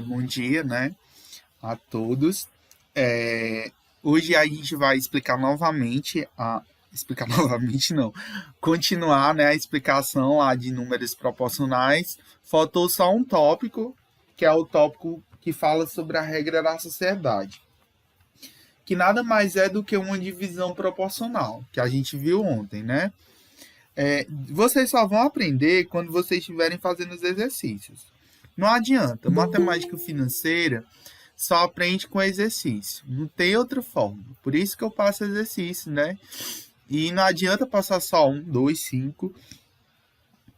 Bom dia, né, a todos. Hoje a gente vai explicar novamente explicar novamente não, continuar, né, a explicação lá de números proporcionais. Faltou só um tópico, que é o tópico que fala sobre a regra da sociedade, que nada mais é do que uma divisão proporcional, que a gente viu ontem, né? Vocês só vão aprender quando vocês estiverem fazendo os exercícios. Não adianta, matemática financeira só aprende com exercício, não tem outra forma. Por isso que eu passo exercício, né? E não adianta passar só 1, 2, 5,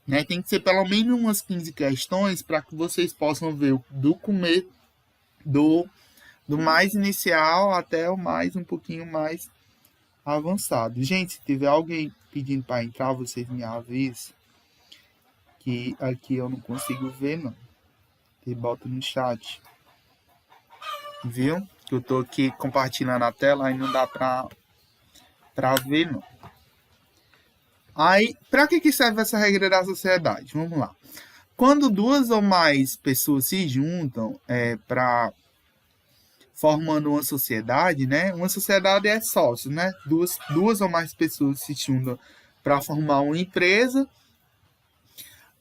né? Tem que ser pelo menos umas 15 questões para que vocês possam ver do começo, do mais inicial até o mais um pouquinho mais avançado. Gente, se tiver alguém pedindo para entrar, vocês me avisam, que aqui eu não consigo ver, não. E bota no chat. Viu? Que eu tô aqui compartilhando a tela e não dá pra ver, não. Aí, para que serve essa regra da sociedade? Vamos lá. Quando duas ou mais pessoas se juntam para formando uma sociedade, né? Uma sociedade é sócio, né? Duas ou mais pessoas se juntam para formar uma empresa.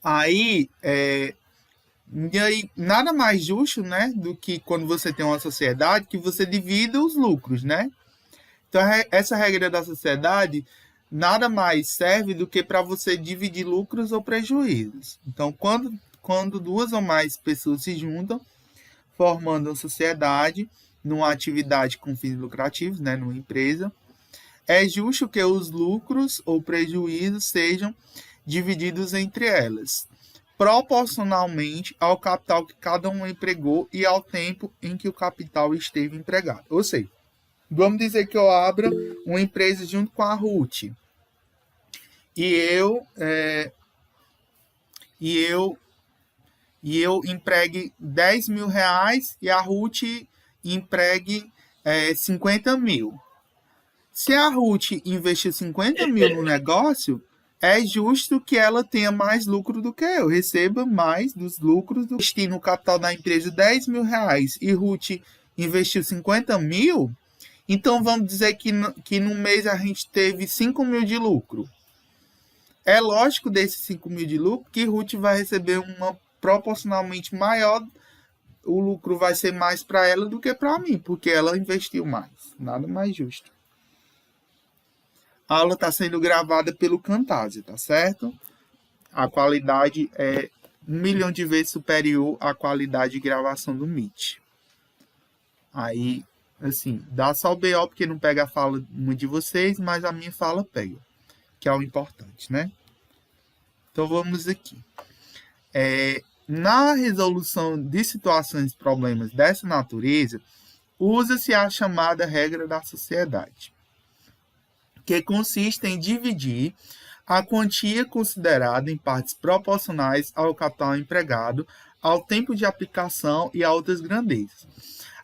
Aí, e aí, nada mais justo, né, do que quando você tem uma sociedade que você divida os lucros, né? Então, essa regra da sociedade nada mais serve do que para você dividir lucros ou prejuízos. Então, quando duas ou mais pessoas se juntam, formando uma sociedade, numa atividade com fins lucrativos, né, numa empresa, é justo que os lucros ou prejuízos sejam divididos entre elas, proporcionalmente ao capital que cada um empregou e ao tempo em que o capital esteve empregado. Ou seja, vamos dizer que eu abra uma empresa junto com a Ruth e eu empregue 10 mil reais e a Ruth empregue 50 mil. Se a Ruth investir 50 mil no negócio, é justo que ela tenha mais lucro do que eu, receba mais dos lucros do que investir no capital da empresa 10 mil reais e Ruth investiu 50 mil, então vamos dizer que no mês a gente teve 5 mil de lucro. É lógico desses 5 mil de lucro que Ruth vai receber uma proporcionalmente maior, o lucro vai ser mais para ela do que para mim, porque ela investiu mais. Nada mais justo. A aula está sendo gravada pelo Camtasia, tá certo? A qualidade é 1 milhão de vezes superior à qualidade de gravação do Meet. Aí, assim, dá só o BO porque não pega a fala de vocês, mas a minha fala pega, que é o importante, né? Então, vamos aqui. Na resolução de situações e problemas dessa natureza, usa-se a chamada regra da sociedade, que consiste em dividir a quantia considerada em partes proporcionais ao capital empregado, ao tempo de aplicação e a outras grandezas.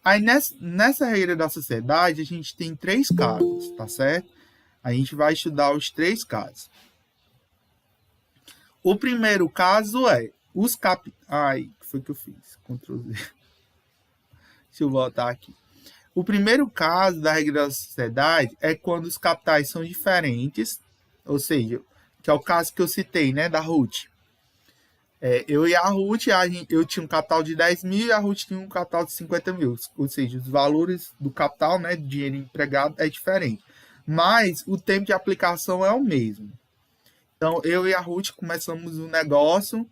Aí, nessa regra da sociedade, a gente tem 3 casos, tá certo? A gente vai estudar os 3 casos. O primeiro caso é os capitais... Ai, o que foi que eu fiz? Ctrl Z. Deixa eu voltar aqui. O primeiro caso da regra da sociedade é quando os capitais são diferentes, ou seja, que é o caso que eu citei, né, da Ruth. Eu e a Ruth, eu tinha um capital de 10 mil e a Ruth tinha um capital de 50 mil. Ou seja, os valores do capital, né, do dinheiro empregado é diferente. Mas o tempo de aplicação é o mesmo. Então, eu e a Ruth começamos o negócio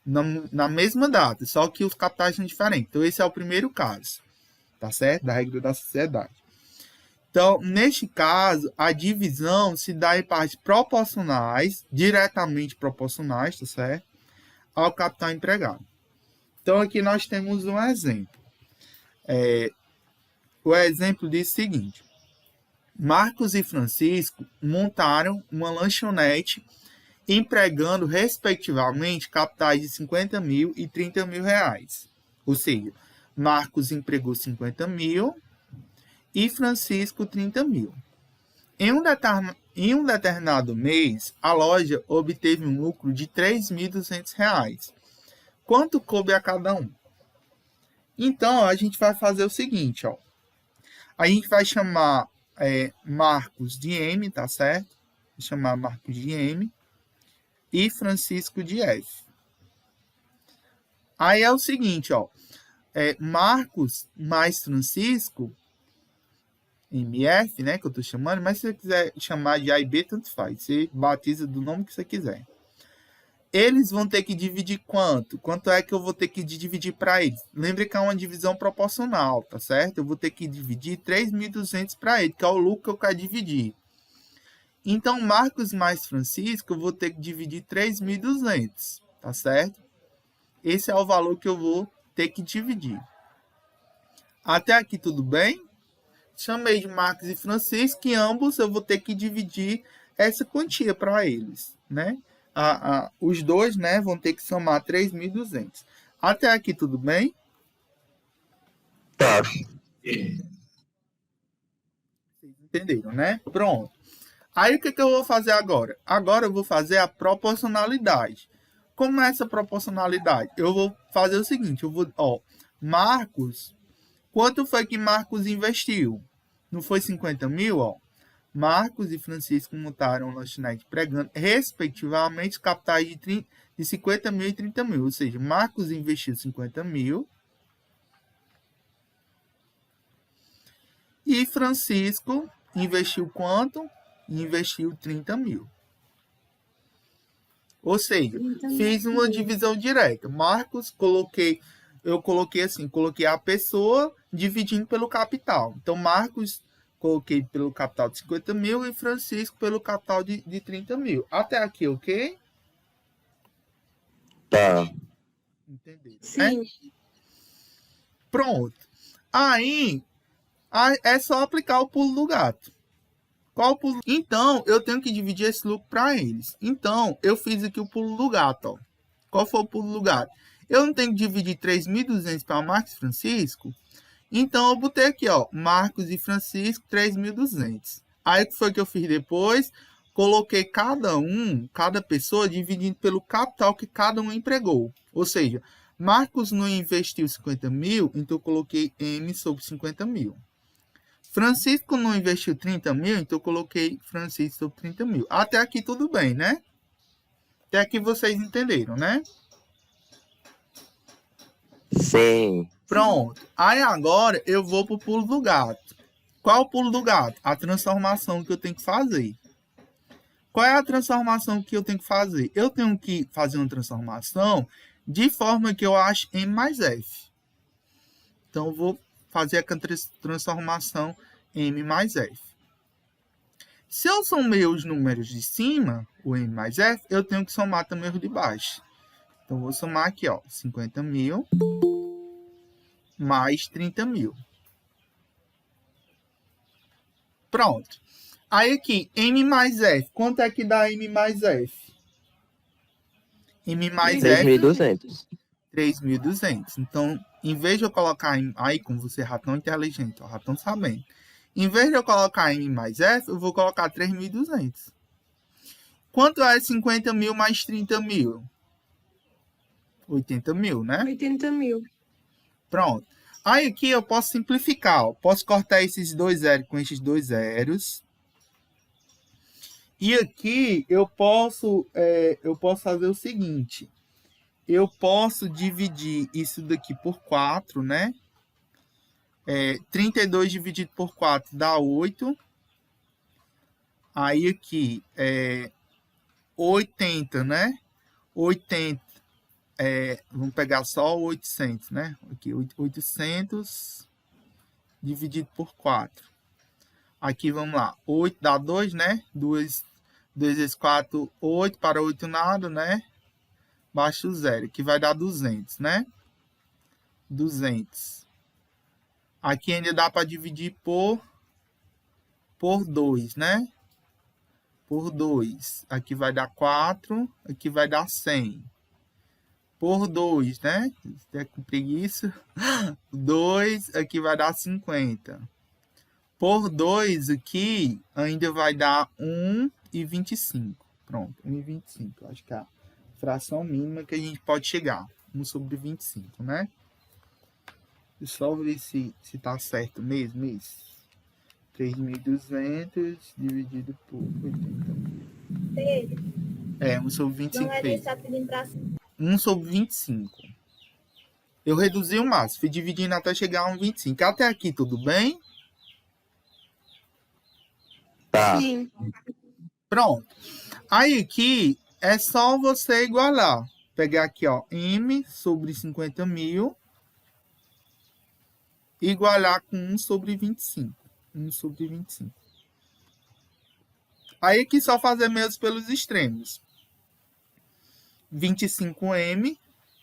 na mesma data, só que os capitais são diferentes. Então, esse é o primeiro caso, tá certo? Da regra da sociedade. Então, neste caso, a divisão se dá em partes proporcionais, diretamente proporcionais, tá certo? Ao capital empregado. Então, aqui nós temos um exemplo. O exemplo diz o seguinte: Marcos e Francisco montaram uma lanchonete empregando, respectivamente, capitais de 50 mil e 30 mil reais. Ou seja, Marcos empregou 50 mil e Francisco 30 mil. Em um determinado mês, a loja obteve um lucro de R$ 3.200. Quanto coube a cada um? Então, a gente vai fazer o seguinte, ó. A gente vai chamar Marcos de M, tá certo? Vou chamar Marcos de M e Francisco de F. Aí é o seguinte, ó. Marcos mais Francisco, MF, né, que eu tô chamando, mas se você quiser chamar de A e B, tanto faz. Você batiza do nome que você quiser. Eles vão ter que dividir quanto? Quanto é que eu vou ter que dividir para eles? Lembre que é uma divisão proporcional, tá certo? Eu vou ter que dividir 3.200 para ele, que é o lucro que eu quero dividir. Então, Marcos mais Francisco, eu vou ter que dividir 3.200, tá certo? Esse é o valor que eu vou ter que dividir. Até aqui tudo bem? Chamei de Marcos e Francisco, que ambos eu vou ter que dividir essa quantia para eles, né? Os dois, né, vão ter que somar 3.200. Até aqui tudo bem? Tá. Vocês entenderam, né? Pronto. Aí o que eu vou fazer agora? Agora eu vou fazer a proporcionalidade. Como é essa proporcionalidade? Eu vou fazer o seguinte, Marcos, quanto foi que Marcos investiu? Não foi 50 mil, ó? Marcos e Francisco montaram lanchonete pregando, respectivamente, capitais de 50 mil e 30 mil. Ou seja, Marcos investiu 50 mil e Francisco investiu quanto? Investiu 30 mil. Ou seja, fiz uma divisão direta. Marcos, eu coloquei assim, coloquei a pessoa dividindo pelo capital. Então, Marcos, coloquei pelo capital de 50 mil e Francisco pelo capital de 30 mil. Até aqui, ok? Tá. Entenderam, Sim. né? Pronto. Aí, é só aplicar o pulo do gato. Qual o pulo? Então, eu tenho que dividir esse lucro para eles. Então, eu fiz aqui o pulo do gato, ó. Qual foi o pulo do gato? Eu não tenho que dividir 3.200 para Marcos e Francisco. Então, eu botei aqui, ó, Marcos e Francisco, 3.200. Aí, o que foi que eu fiz depois? Coloquei cada pessoa dividindo pelo capital que cada um empregou. Ou seja, Marcos não investiu 50 mil, então eu coloquei M sobre 50 mil. Francisco não investiu 30 mil, então eu coloquei Francisco sobre 30 mil. Até aqui tudo bem, né? Até aqui vocês entenderam, né? Sim. Pronto. Aí agora eu vou pro pulo do gato. Qual é o pulo do gato? A transformação que eu tenho que fazer. Qual é a transformação que eu tenho que fazer? Eu tenho que fazer uma transformação de forma que eu ache M mais F. Então, eu vou fazer a transformação M mais F. Se eu somei os números de cima, o M mais F, eu tenho que somar também os de baixo. Então, eu vou somar aqui, ó, 50 mil mais 30 mil. Pronto. Aí aqui, M mais F. Quanto é que dá M mais F? M mais F... 3.200. 3.200. Então, em vez de eu colocar aí, como você é ratão inteligente, ó, ratão sabendo. Em vez de eu colocar M mais F, eu vou colocar 3.200. Quanto é 50 mil mais 30 mil? 80 mil, né? 80 mil. Pronto. Aí aqui eu posso simplificar. Ó. Posso cortar esses dois zeros com esses dois zeros. E aqui eu posso fazer o seguinte. Eu posso dividir isso daqui por 4, né? 32 dividido por 4 dá 8. Aí aqui, 80, né? 80, vamos pegar só o 800, né? Aqui, 800 dividido por 4. Aqui, vamos lá. 8 dá 2, né? 2 vezes 4, 8. Para 8, nada, né? Baixa o 0, que vai dar 200, né? 200. Aqui ainda dá para dividir por 2, né? Por 2. Aqui vai dar 4. Aqui vai dar 100. Por 2, né? Até com preguiça. 2, aqui vai dar 50. Por 2 aqui, ainda vai dar 1,25. Pronto, 1,25. Acho que é a fração mínima que a gente pode chegar. 1 sobre 25, né? Só ver se tá certo mesmo isso. 3.200 dividido por 80. É, 1 sobre 25 vezes. 1 sobre 25. Eu reduzi o máximo, fui dividindo até chegar a um 25. Até aqui tudo bem? Tá. Sim. Pronto. Aí aqui é só você igualar. Pegar aqui, ó, M sobre 50.000 igualar com 1 sobre 25. 1 sobre 25. Aí aqui só fazer mesmo pelos extremos. 25M,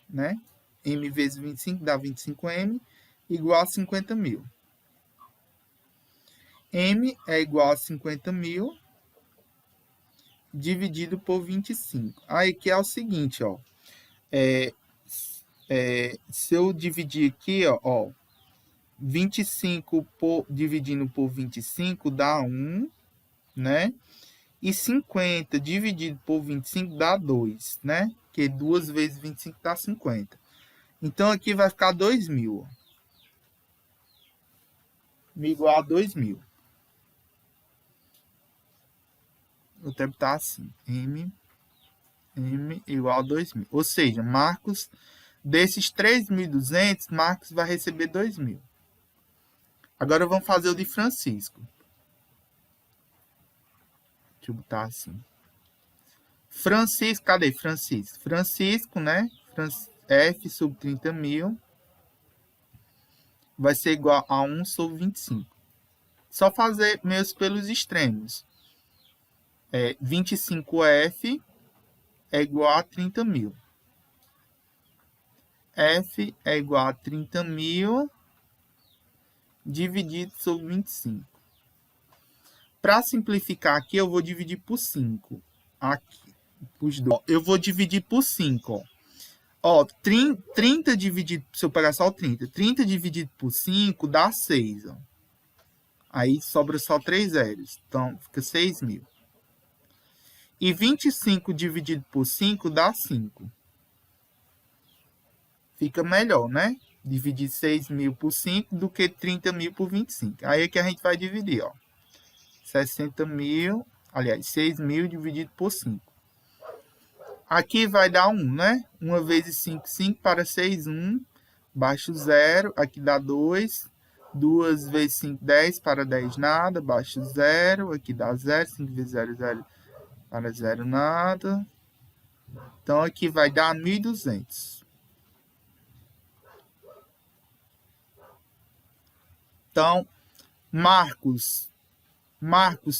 né? M vezes 25 dá 25M, igual a 50.000. M é igual a 50.000 dividido por 25. Aí aqui é o seguinte, ó. Se eu dividir aqui, ó 25 dividindo por 25 dá 1, né? E 50 dividido por 25 dá 2, né? Porque 2 vezes 25 dá 50. Então, aqui vai ficar 2.000. Igual a 2.000. O tempo está assim. M igual a 2.000. Ou seja, Marcos, desses 3.200, Marcos vai receber 2.000. Agora vamos fazer o de Francisco. Deixa eu botar assim. Francisco, cadê Francisco? Francisco, né? F sobre 30.000 vai ser igual a 1 sobre 25. Só fazer mesmo pelos extremos. 25F é igual a 30.000. F é igual a 30.000 dividido sobre 25. Para simplificar aqui, eu vou dividir por 5. Aqui, eu vou dividir por 5, ó. 30 dividido, se eu pegar só o 30 dividido por 5 dá 6, ó. Aí sobra só 3 zeros, então fica 6.000. E 25 dividido por 5 dá 5. Fica melhor, né? Dividir 6.000 por 5 do que 30.000 por 25. Aí é que a gente vai dividir, ó. 60.000, aliás, 6.000 dividido por 5. Aqui vai dar 1, né? 1 vezes 5, 5 para 6, 1. Baixo 0, aqui dá 2. 2 vezes 5, 10 para 10, nada. Baixo 0, aqui dá 0. 5 vezes 0, 0 para 0, nada. Então, aqui vai dar 1.200. Então, Marcos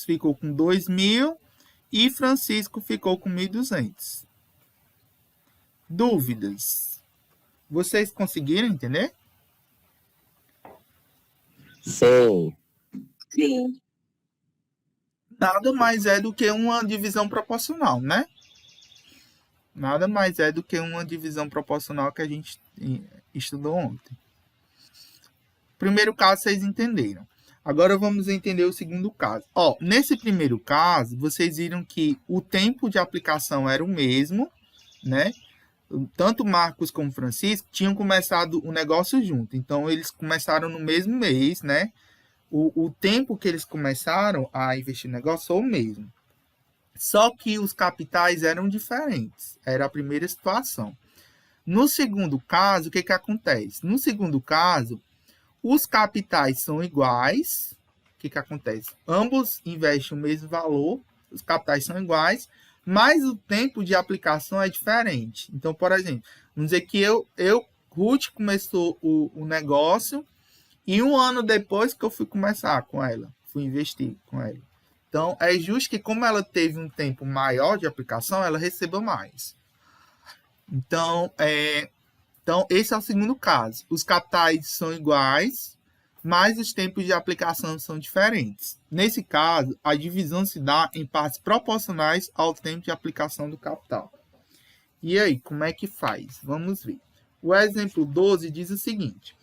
ficou com 2.000 e Francisco ficou com 1.200. Dúvidas? Vocês conseguiram entender? Sim. Sim. Nada mais é do que uma divisão proporcional, né? Nada mais é do que uma divisão proporcional que a gente estudou ontem. Primeiro caso, vocês entenderam. Agora vamos entender o segundo caso. Ó, nesse primeiro caso, vocês viram que o tempo de aplicação era o mesmo, né? Tanto Marcos como Francisco tinham começado o negócio junto. Então, eles começaram no mesmo mês, né? O tempo que eles começaram a investir no negócio foi o mesmo. Só que os capitais eram diferentes. Era a primeira situação. No segundo caso, o que acontece? No segundo caso, os capitais são iguais. O que acontece? Ambos investem o mesmo valor, os capitais são iguais, mas o tempo de aplicação é diferente. Então, por exemplo, vamos dizer que Ruth começou o negócio e 1 ano depois que eu fui começar com ela, fui investir com ela. Então, é justo que como ela teve um tempo maior de aplicação, ela receba mais. Então, esse é o segundo caso. Os capitais são iguais, mas os tempos de aplicação são diferentes. Nesse caso, a divisão se dá em partes proporcionais ao tempo de aplicação do capital. E aí, como é que faz? Vamos ver. O exemplo 12 diz o seguinte: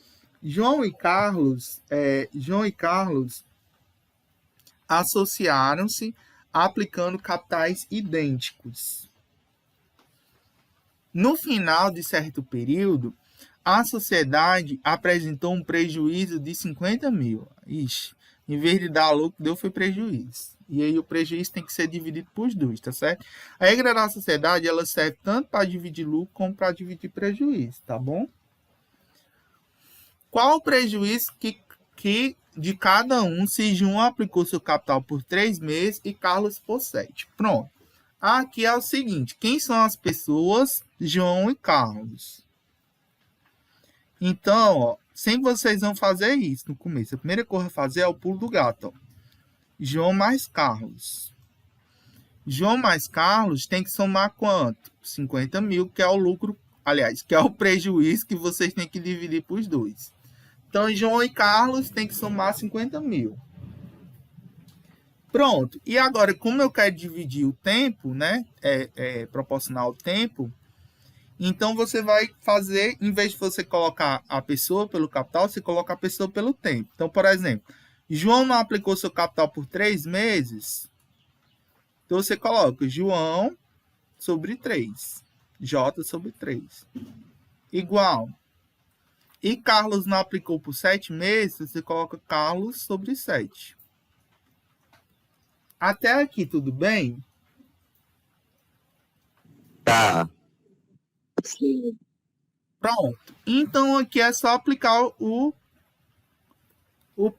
João e Carlos associaram-se aplicando capitais idênticos. No final de certo período, A sociedade apresentou um prejuízo de 50 mil. Ixi, em vez de dar lucro, deu foi prejuízo. E aí o prejuízo tem que ser dividido por dois, tá certo? A regra da sociedade, ela serve tanto para dividir lucro como para dividir prejuízo, tá bom? Qual o prejuízo que de cada um se João aplicou seu capital por 3 meses e Carlos por 7? Pronto. Aqui é o seguinte, quem são as pessoas? João e Carlos. Então, ó, sempre vocês vão fazer isso no começo. A primeira coisa a fazer é o pulo do gato. Ó. João mais Carlos. João mais Carlos tem que somar quanto? 50 mil, que é o lucro, aliás, que é o prejuízo que vocês têm que dividir por dois. Então, João e Carlos tem que somar 50 mil. Pronto. E agora, como eu quero dividir o tempo, né? Proporcional ao tempo. Então, você vai fazer, em vez de você colocar a pessoa pelo capital, você coloca a pessoa pelo tempo. Então, por exemplo, João não aplicou seu capital por 3 meses. Então, você coloca João sobre 3. J sobre 3. Igual. E Carlos não aplicou por 7 meses, você coloca Carlos sobre 7. Até aqui, tudo bem? Tá. Pronto. Então, aqui é só aplicar o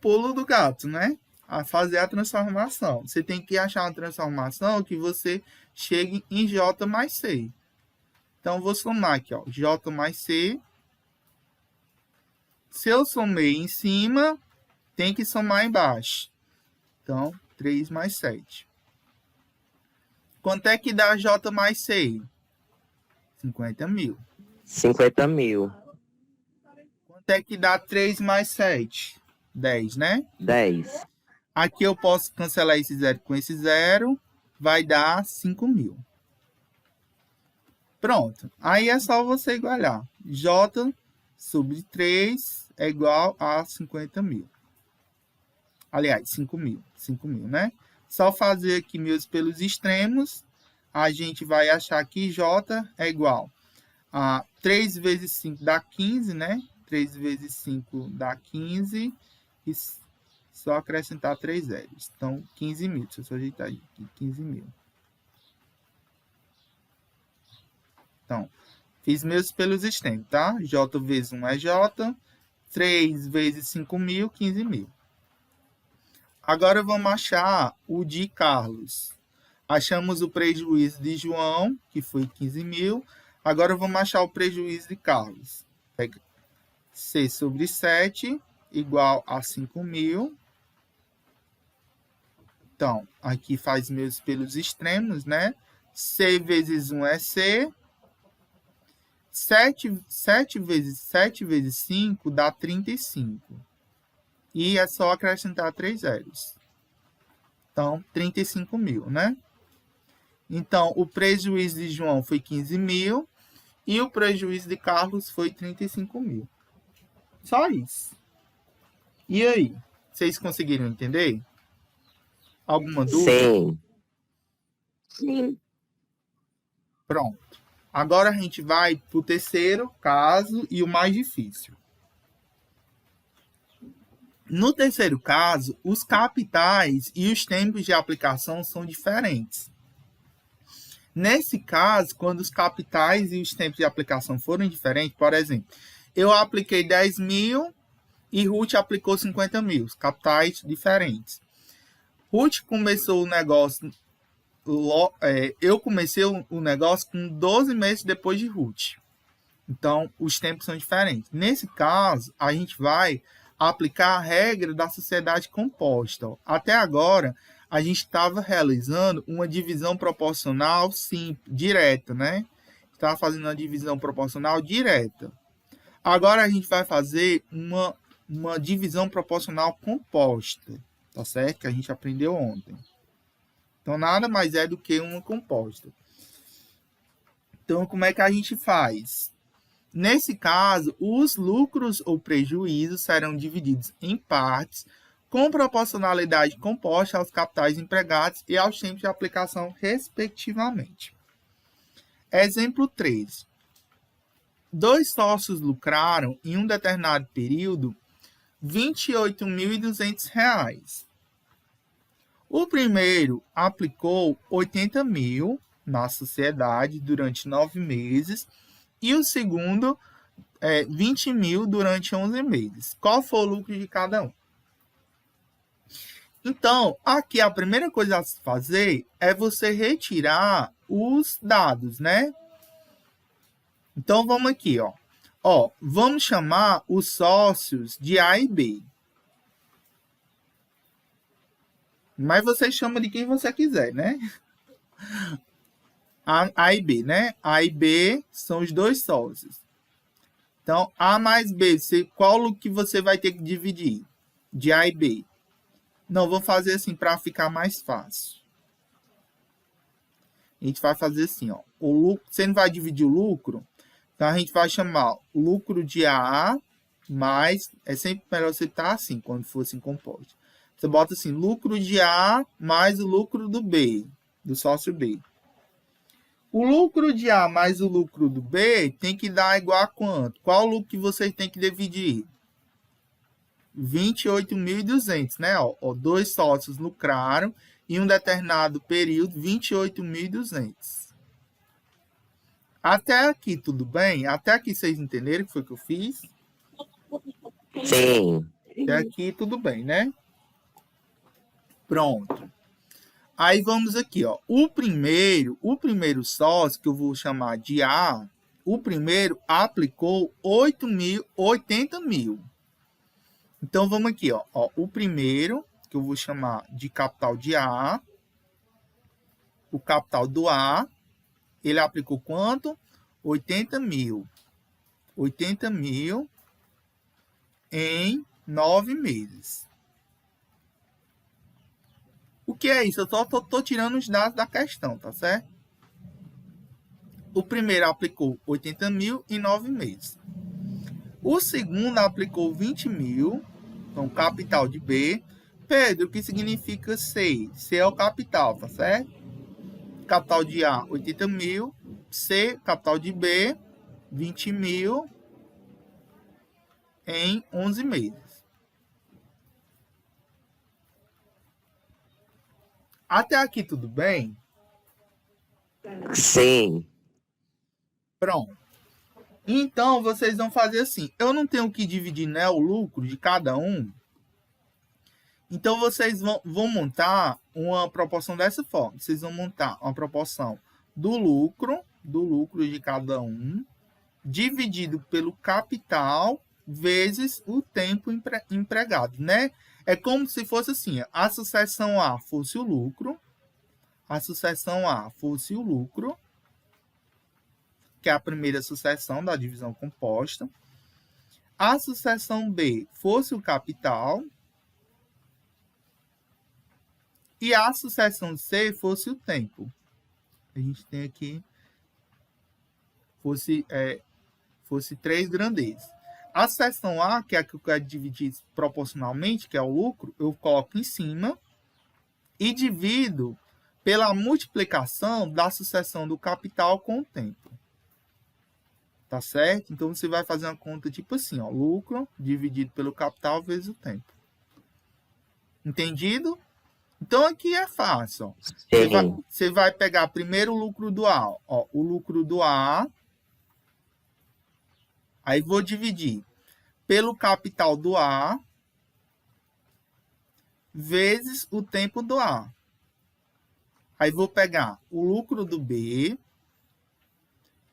pulo do gato, né? A fazer a transformação. Você tem que achar uma transformação que você chegue em J mais C. Então, vou somar aqui, ó, J mais C. Se eu somei em cima, tem que somar embaixo. Então, 3 mais 7. Quanto é que dá J mais C? 50 mil. 50 mil. Quanto é que dá 3 mais 7? 10, né? 10. Aqui eu posso cancelar esse zero com esse zero. Vai dar 5 mil. Pronto. Aí é só você igualar. J sobre 3 é igual a 50 mil. Aliás, 5 mil. 5 mil, né? Só fazer aqui meus pelos extremos. A gente vai achar que J é igual a 3 vezes 5 dá 15, né? 3 vezes 5 dá 15. E só acrescentar 3 zeros. Então, 15 mil. Deixa eu só ajeitar aqui. 15 mil. Então, fiz meus pelos extremos, tá? J vezes 1 é J. 3 vezes 5 mil, 15 mil. Agora vamos achar o de Carlos. Achamos o prejuízo de João, que foi 15 mil. Agora vamos achar o prejuízo de Carlos. Pega C sobre 7 igual a 5 mil. Então, aqui faz meus pelos extremos, né? C vezes 1 é C. 7 vezes 5 dá 35. E é só acrescentar 3 zeros. Então, 35 mil, né? Então, o prejuízo de João foi 15 mil. E o prejuízo de Carlos foi 35 mil. Só isso. E aí? Vocês conseguiram entender? Alguma dúvida? Sim. Sim. Pronto. Agora a gente vai para o terceiro caso e o mais difícil. No terceiro caso, os capitais e os tempos de aplicação são diferentes. Nesse caso, quando os capitais e os tempos de aplicação forem diferentes, por exemplo, eu apliquei 10 mil e Ruth aplicou 50 mil, capitais diferentes. Ruth começou o negócio, eu comecei o negócio com 12 meses depois de Ruth. Então, os tempos são diferentes. Nesse caso, a gente vai aplicar a regra da sociedade composta. Até agora, a gente estava realizando uma divisão proporcional simples, direta, né? Estava fazendo uma divisão proporcional direta. Agora a gente vai fazer uma divisão proporcional composta, tá certo? Que a gente aprendeu ontem. Então, nada mais é do que uma composta. Então, como é que a gente faz? Nesse caso, os lucros ou prejuízos serão divididos em partes com proporcionalidade composta aos capitais empregados e aos tempos de aplicação, respectivamente. Exemplo 3. dois sócios lucraram em um determinado período R$ 28.200. O primeiro aplicou 80 mil na sociedade durante 9 meses e o segundo 20 mil durante 11 meses. Qual foi o lucro de cada um? Então, aqui a primeira coisa a se fazer é você retirar os dados, né? Então, vamos aqui, ó. Vamos chamar os sócios de A e B. Mas você chama de quem você quiser, né? A e B, né? A e B são os dois sócios. Então, A mais B, qual lucro que você vai ter que dividir? De A e B. Não, vou fazer assim para ficar mais fácil. A gente vai fazer assim, ó. O lucro, você não vai dividir o lucro, então a gente vai chamar o lucro de A mais, é sempre melhor você estar assim, quando for assim composto. Você bota assim, lucro de A mais o lucro do B, do sócio B. O lucro de A mais o lucro do B tem que dar igual a quanto? Qual o lucro que vocês têm que dividir? 28.200, né? Dois sócios lucraram em um determinado período 28.200. Até aqui tudo bem? Até aqui vocês entenderam o que foi que eu fiz? Sim. Até aqui tudo bem, né? Pronto. Aí vamos aqui, ó. O primeiro sócio, que eu vou chamar de A, o primeiro aplicou 80 mil. Então, vamos aqui, ó. O primeiro, que eu vou chamar de capital de A, o capital do A, ele aplicou quanto? 80 mil. 80 mil em 9 meses. O que é isso? Eu só tô tirando os dados da questão, tá certo? O primeiro aplicou 80 mil em 9 meses. O segundo aplicou 20 mil, então capital de B. Pedro, o que significa C? C é o capital, tá certo? Capital de A, 80 mil. C, capital de B, 20 mil em 11 meses. Até aqui tudo bem? Sim. Pronto. Então, vocês vão fazer assim. Eu não tenho que dividir, né, o lucro de cada um. Então, vocês vão montar uma proporção dessa forma. Vocês vão montar uma proporção do lucro de cada um, dividido pelo capital, vezes o tempo empregado, né? É como se fosse assim, a sucessão A fosse o lucro, que é a primeira sucessão da divisão composta. A sucessão B fosse o capital. E a sucessão C fosse o tempo. A gente tem aqui, fosse 3 grandezas. A sucessão A, que é a que eu quero dividir proporcionalmente, que é o lucro, eu coloco em cima e divido pela multiplicação da sucessão do capital com o tempo. Tá certo? Então, você vai fazer uma conta tipo assim, ó, lucro dividido pelo capital vezes o tempo. Entendido? Então, aqui é fácil. Você vai pegar primeiro o lucro do A. Ó, o lucro do A. Aí, vou dividir pelo capital do A vezes o tempo do A. Aí, vou pegar o lucro do B.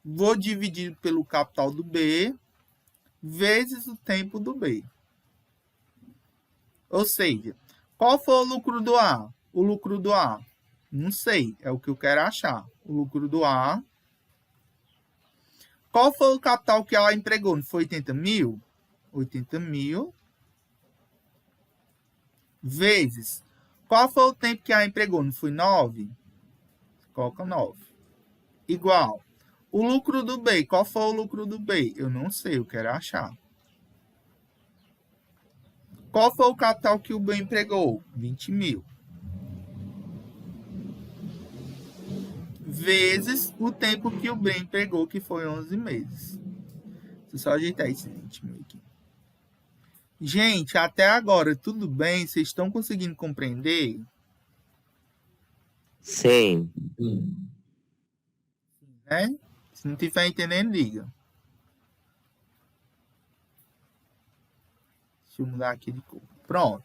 Vou dividir pelo capital do B vezes o tempo do B. Ou seja, qual foi o lucro do A? O lucro do A? Não sei, é o que eu quero achar. O lucro do A. Qual foi o capital que ela empregou? Não foi 80 mil? 80 mil. Vezes. Qual foi o tempo que ela empregou? Não foi 9? Coloca 9. Igual. O lucro do B. Qual foi o lucro do B? Eu não sei, eu quero achar. Qual foi o capital que o B empregou? 20 mil. Vezes o tempo que o B empregou, que foi 11 meses. Deixa eu só ajeitar esse ritmo aqui. Gente, até agora, tudo bem? Vocês estão conseguindo compreender? Sim. Né? Se não estiver entendendo, liga. Deixa eu mudar aqui de cor. Pronto.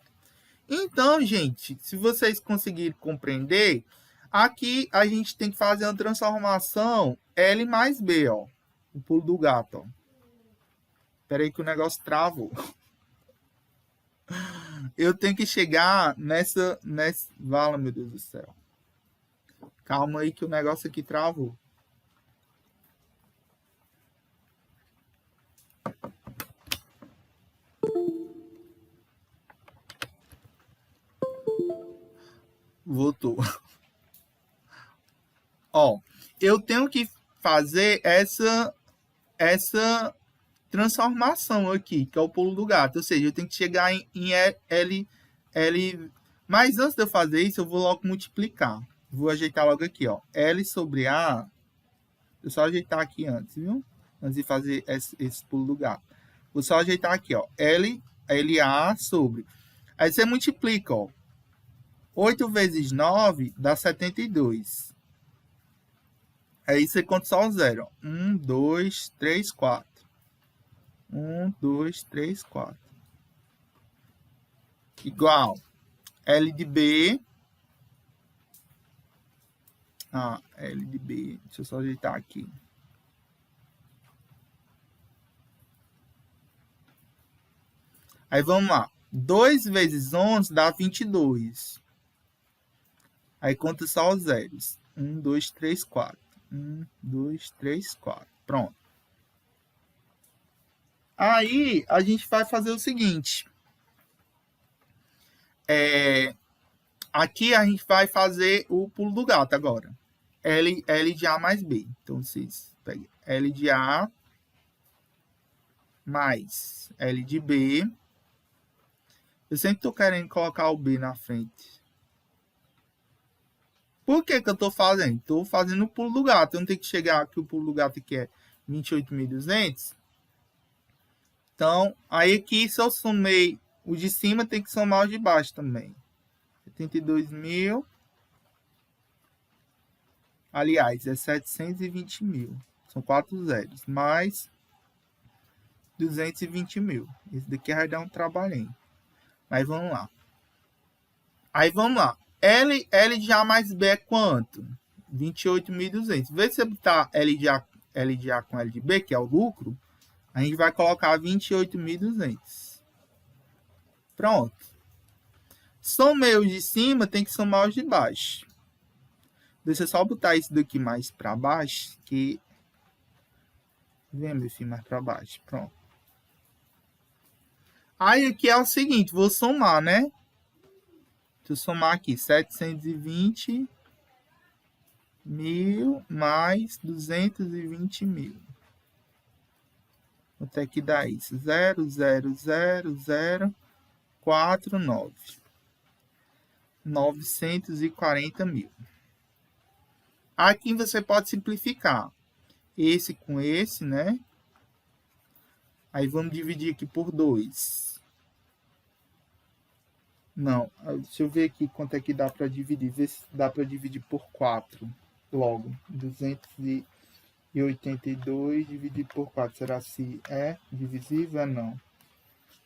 Então, gente, se vocês conseguirem compreender, aqui a gente tem que fazer uma transformação L mais B, ó. O pulo do gato, ó. Espera aí que o negócio travou. Eu tenho que chegar nessa... Vala, meu Deus do céu. Calma aí que o negócio aqui travou. Voltou. Ó, eu tenho que fazer essa transformação aqui, que é o pulo do gato. Ou seja, eu tenho que chegar em L. Mas antes de eu fazer isso, eu vou logo multiplicar. Vou ajeitar logo aqui, ó. L sobre A. Vou só ajeitar aqui antes, viu? Antes de fazer esse pulo do gato. Vou só ajeitar aqui, ó. LA sobre. Aí você multiplica, ó. 8 vezes 9 dá 72. Aí você conta só o zero. 1, 2, 3, 4. 1, 2, 3, 4. Igual. L de B. L de B. Deixa eu só ajeitar aqui. Aí vamos lá. 2 vezes 11 dá 22. Aí conta só os zeros. 1, 2, 3, 4. 1, 2, 3, 4. Pronto. Aí a gente vai fazer o seguinte. Aqui a gente vai fazer o pulo do gato agora. L de A mais B. Então vocês pegam L de A mais L de B. Eu sempre estou querendo colocar o B na frente. Por que eu estou fazendo? Estou fazendo o pulo do gato. Eu não tenho que chegar aqui, o pulo do gato aqui é 28.200. Então, aí aqui, se eu somei o de cima, tem que somar o de baixo também. 72.000. Aliás, é 720.000. São 4 zeros. Mais 220.000. Esse daqui vai dar um trabalhinho. Mas vamos lá. Aí vamos lá. L de A mais B é quanto? 28.200. Em vez de você botar L de A com L de B, que é o lucro, a gente vai colocar 28.200. Pronto. Somei os de cima, tem que somar os de baixo. Deixa eu só botar isso daqui mais para baixo, que... Vem, meu filho, mais para baixo. Pronto. Aí aqui é o seguinte, vou somar, né? Deixa eu somar aqui, 720.000 mais 220.000. Quanto é que dá isso? 0,00049. 940.000. Aqui você pode simplificar. Esse com esse, né? Aí vamos dividir aqui por 2. Não, deixa eu ver aqui quanto é que dá para dividir. Ver se dá para dividir por 4 logo. 282 dividido por 4. Será se é divisível? É não.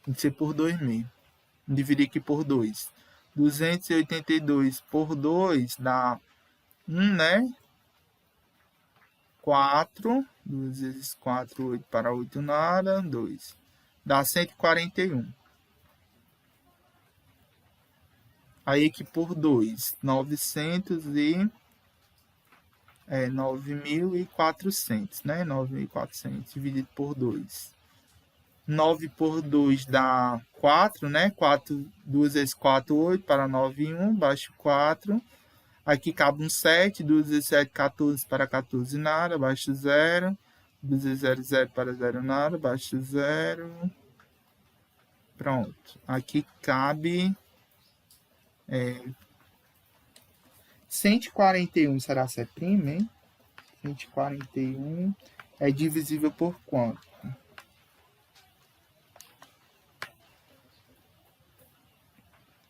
Tem que ser por 2 mesmo. Vamos dividir aqui por 2. 282 por 2 dá 1, né? 4. 2 vezes 4, 8 para 8, nada. 2. Dá 141. Aí aqui por 2, 9.400, né? 9.400 dividido por 2. 9 por 2 dá 4, né? 4, 2 vezes 4, 8, para 9 e 1, baixo 4. Aqui cabe um 7, 2 vezes 7, 14, para 14, nada, baixo 0. 2 vezes 0, 0 para 0, nada, baixo 0. Pronto. Aqui cabe... 141 será se é prima, hein? 141 é divisível por quanto?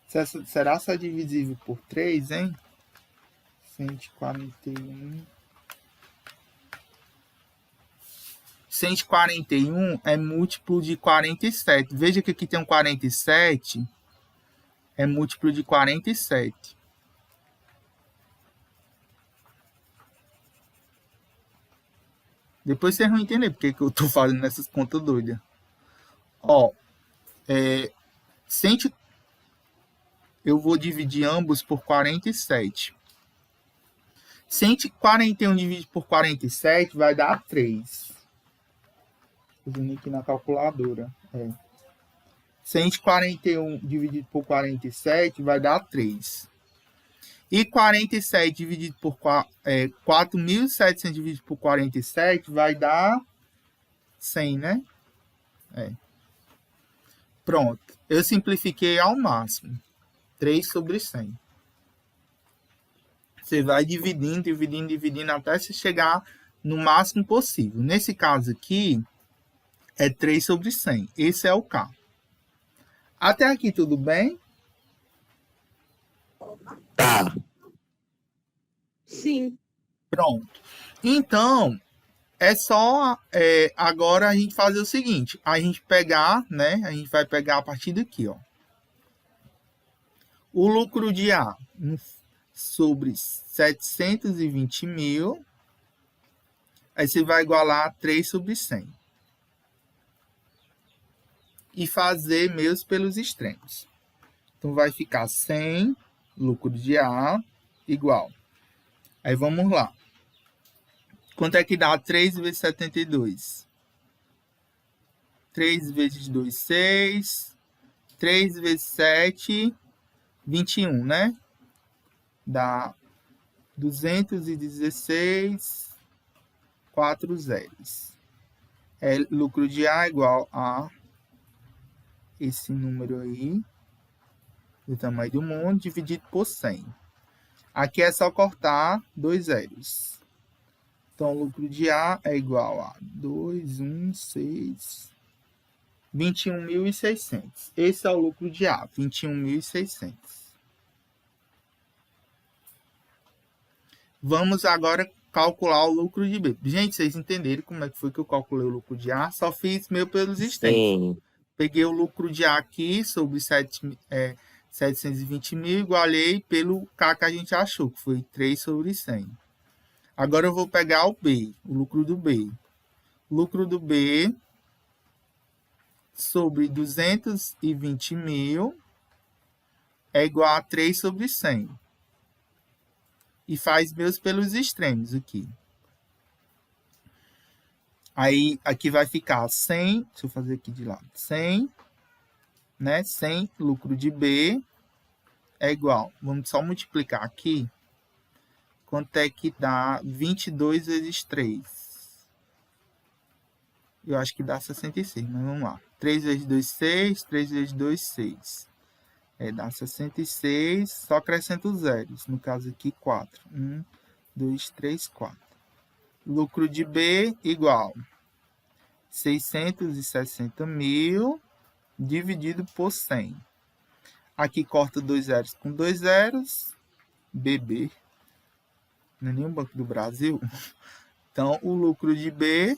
Será só divisível por 3, hein? 141. 141 é múltiplo de 47. Veja que aqui tem um 47. É múltiplo de 47. Depois vocês vão entender porque que eu tô fazendo essas contas doidas. Ó, eu vou dividir ambos por 47. 141 dividido por 47 vai dar 3. Fazendo aqui na calculadora. 141 dividido por 47 vai dar 3. E 47 dividido por 4.700 dividido por 47 vai dar 100, né? Pronto. Eu simplifiquei ao máximo. 3 sobre 100. Você vai dividindo, dividindo, dividindo até você chegar no máximo possível. Nesse caso aqui, é 3 sobre 100. Esse é o K. Até aqui tudo bem? Tá. Sim. Pronto. Então, é só agora a gente fazer o seguinte. A gente pegar, né? A gente vai pegar a partir daqui, ó. O lucro de A sobre 720 mil. Aí você vai igualar 3 sobre 100. E fazer meios pelos extremos. Então, vai ficar 100, lucro de A, igual. Aí, vamos lá. Quanto é que dá 3 vezes 72? 3 vezes 2, 6. 3 vezes 7, 21, né? Dá 216, 4 zeros. Lucro de A igual a esse número aí, do tamanho do mundo, dividido por 100. Aqui é só cortar 2 zeros. Então, o lucro de A é igual a 216, 21.600. Esse é o lucro de A, 21.600. Vamos agora calcular o lucro de B. Gente, vocês entenderam como é que foi que eu calculei o lucro de A? Só fiz meio pelos extremos. Sim. Peguei o lucro de A aqui sobre 720 mil, igualei pelo K que a gente achou, que foi 3 sobre 100. Agora eu vou pegar o B, o lucro do B. O lucro do B sobre 220 mil é igual a 3 sobre 100. E faz meus pelos extremos aqui. Aí, aqui vai ficar 100, deixa eu fazer aqui de lado, 100, né? 100, lucro de B é igual, vamos só multiplicar aqui, quanto é que dá 22 vezes 3? Eu acho que dá 66, mas vamos lá. 3 vezes 2, 6, 3 vezes 2, 6. Dá 66, só acrescenta os zeros, no caso aqui 4. 1, 2, 3, 4. Lucro de B igual 660 mil dividido por 100. Aqui corta 2 zeros com 2 zeros. BB. Não é nem o Banco do Brasil. Então, o lucro de B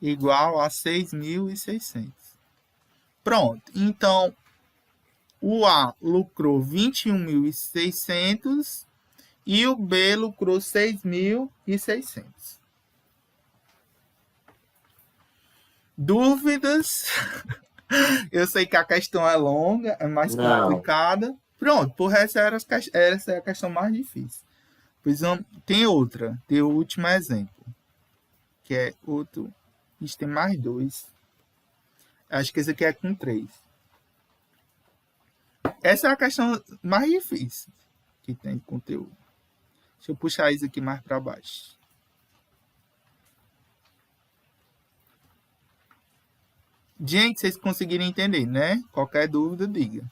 igual a 6.600. Pronto. Então, o A lucrou 21.600 e o B lucrou 6.600. Dúvidas? Eu sei que a questão é longa, é mais complicada. Pronto, por essa é a questão mais difícil. Pois tem outra, tem o último exemplo, que é outro. Isso tem mais 2. Acho que esse aqui é com 3. Essa é a questão mais difícil que tem de conteúdo. Deixa eu puxar isso aqui mais para baixo. Gente, vocês conseguiram entender, né? Qualquer dúvida, diga.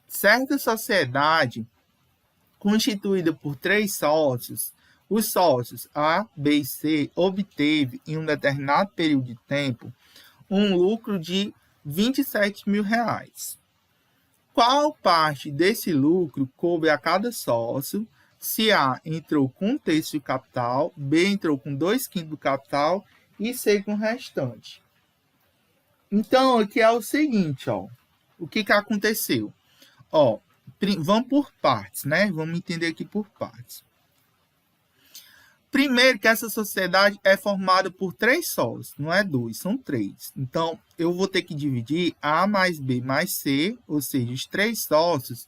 Certa sociedade constituída por 3 sócios, os sócios A, B e C obteve, em um determinado período de tempo, um lucro de R$ 27 mil. qual parte desse lucro coube a cada sócio, se A entrou com 1/3 do capital, B entrou com 2/5 do capital e C com o restante. Então, aqui é o seguinte, ó. O que aconteceu? Ó, vamos por partes, né? Vamos entender aqui por partes. Primeiro que essa sociedade é formada por 3 sócios, não é 2, são 3. Então, eu vou ter que dividir A mais B mais C, ou seja, os 3 sócios,